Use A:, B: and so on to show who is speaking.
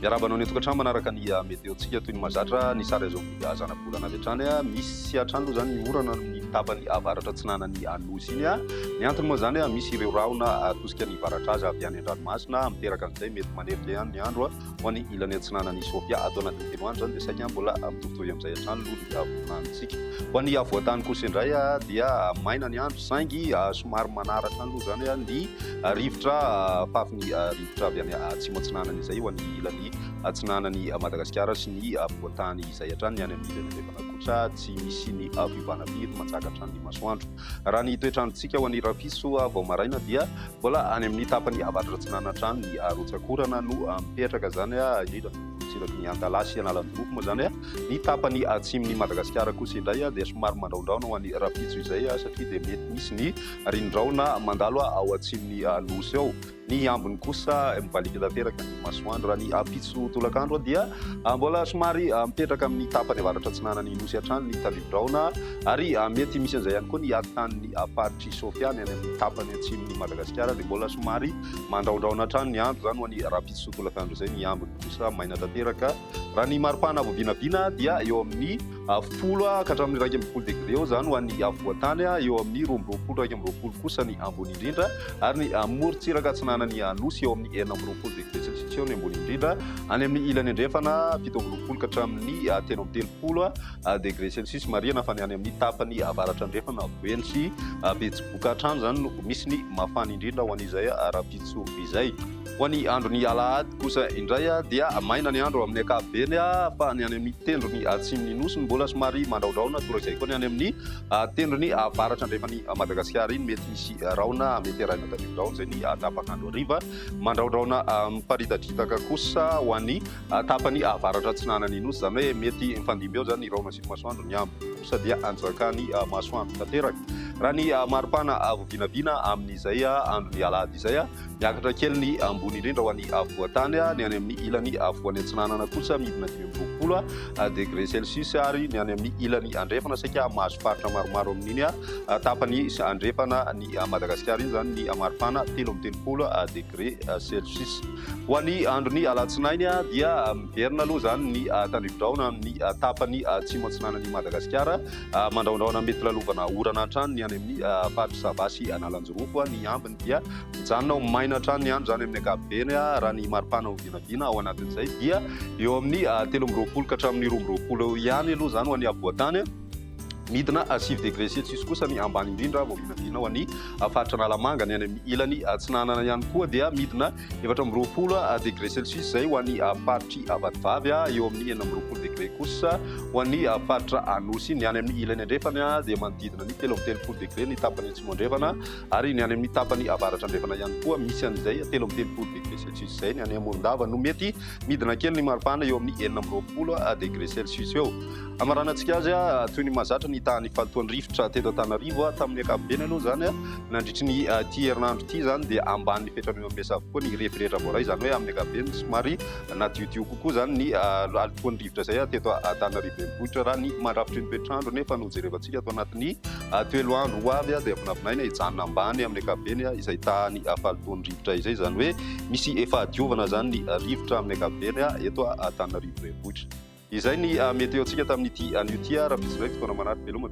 A: Miarabana ny tokantrano manaraka ny météo-tsika toy ny mazatra ny sary azo amin'ny zana-bolana avy hatrany misy atrano aloha zany orana ny tapany avaratra atsinanany anosy iny ny antony moa zany misy ireo rahona atosika ny varatra azy avy any an-dranomasina miteraka an'izay mety manerika ihany ny andro ho an'ny ilany atsinanany Sofia atao anatin'ny telo andro zany dia saika mbola mitovitovy amin'izay hatrany aloha ny volantsika. Ho an'ny avoatany kosa indray dia maina ny andro saingy somary manaratra aloha zany ny rivotra fafin'ny rivotra avy any atsimo atsinanany izay ho an'ny ilany atsinanany Madagasikara sy ny voatany izay hatrany ny any amin'ny ilany andrefana kosa tsy misy ny fiovana firy matsakatra ny masoandro. Raha ny toetrandrontsika ho an'ny rapiso vao maraina dia mbola any amin'ny tapany avaratra atsinana hatrany ny rotsakorana no mipetraka zany indrindra tsiraky ny antalasy analandroko moa zany ny tapany atsimon'ny Madagasikara kosa indray dia somary mandraondraona ho an'ny rapiso izay satria dia mety misy ny rindraona mandalo ao atsimon'ny nosy ao. Ny ambiny kosa mibalika tanteraka ny masoandro raha ny pitso tolakandro dia mbola somary mipetraka amin'ny tapany avaratra atsinanany nosy hatrany ny talidraona ary mety misy an'izay ihany koa ny atan'ny faritry Sofia ny any amin'ny tapany atsimon'ny Madagasikara dia mbola somary mandraondraona hatrany ny andro zany ho an'ny pitso tolakandro izay ny ambiny kosa maina tanteraka. Raha ny maripana avo vinavina dia eo amin'ny folo ka hatramin'ny 2.5 degré eo zany ho an'ny voatany eo amin'ny 12 2.5 kosa ny ambony indrindra ary ny morontsiraka atsinana ny nosy eo amin'ny 4.20 degré celsius eo ny ambony indrindra any amin'ny ilany andrefana 7.20 ka hatramin'ny 13.30 degré celsius mariana fa ny any amin'ny tapany avaratra andrefana voeny sy betsiboka hatrany zany no misy ny mafana indrindra ho an'izay rapitso izay. Ho an'ny andro ny alahady kosa indray dia maina ny andro amin'ny ankapobeny fa ny any amin'ny tendrony atsimony nosy mbola somary mandraondraona torak'izay koa ny any amin'ny tendrony avaratra andrefany Madagasikara iny mety misy raona mety arahina tadivraona zay ny tapakandro hariva mandraondraona miparitadritaka kosa ho an'ny tapany avaratra atsinanany nosy zany hoe mety mifandimby eo zany ny raona sy ny masoandro ny ambiny kosa dia anjakany masoandro tanteraka. Raha ny maripana avo vinavina amin'izay andro ny alahady izay miakatra kely ny ambony indrindra ho an'ny voatany ny any amin'ny ilany voany atsinanana kosa midina 20 degré celsius ary ny any amin'ny ilany andrefana saika mahazo faritra maromaro amin'iny tapany andrefana ny Madagasikara iny zany ny maripana 13 degré celsius. Ho an'ny andro ny alatsinainy dia miverina aloha zany ny tandrivodraona amin'ny tapany atsimo atsinanany Madagasikara mandraondraona mety lalovana orana hatrany ny any amin'ny faritra Savasy analanjoroko ny ambiny dia mijanona maina hatrany ny andro zany amin'ny ankapobeny raha ny maripana ho vinavina ao anatin'izay dia eo amin'ny 13 ka hatramin'ny 12 eo ihany aloha zany ho an'ny voatany midina 6 degré celsius kosa ny ambany indrindra vao vinavina ho an'ny faritra Analamanga ny any amin'ny ilany atsinanana ihany koa dia midina 7 degré celsius zay ho an'ny faritry Avatovavy eo amin'ny 9 degré kosa ho an'ny faritra Anosy ny any amin'ny ilany andrefana dia manodidina ny 13 degré ny tapany atsimo andrefana ary ny any amin'ny tapany avaratra andrefana ihany koa misy an'izay 13 degré celsius zay ny any Amondava no mety midina kely ny maripana eo amin'ny 9 degré celsius eo. Amaranantsika azy toy ny mazatra ny tany falitoan'ny rivotra teto Antananarivo tamin'ny ankapobeny aloha zany nandritry ny ty herinandro ty zany dia ambany ny fetrany ambesa avokoa ny rehefirehetra voaray zany hoe amin'ny ankapobeny somary natiotio kokoa zany ny alitoan'ny rivotra zay teto Antananarivo renivohitra raha ny mandrafitry ny toetrandro nefa no jerevantsika atao anatin'ny telo andro ho avy dia vinavinaina hijanona ambany amin'ny ankapobeny izay tany falitoan'ny rivotra izay zany hoe misy efa diovana zany ny rivotra amin'ny ankapobeny eto Antananarivo renivohitra. Izay ny météo-tsika tamin'ity an'io ty raha misy ndraiky fotoana manaraka veloma.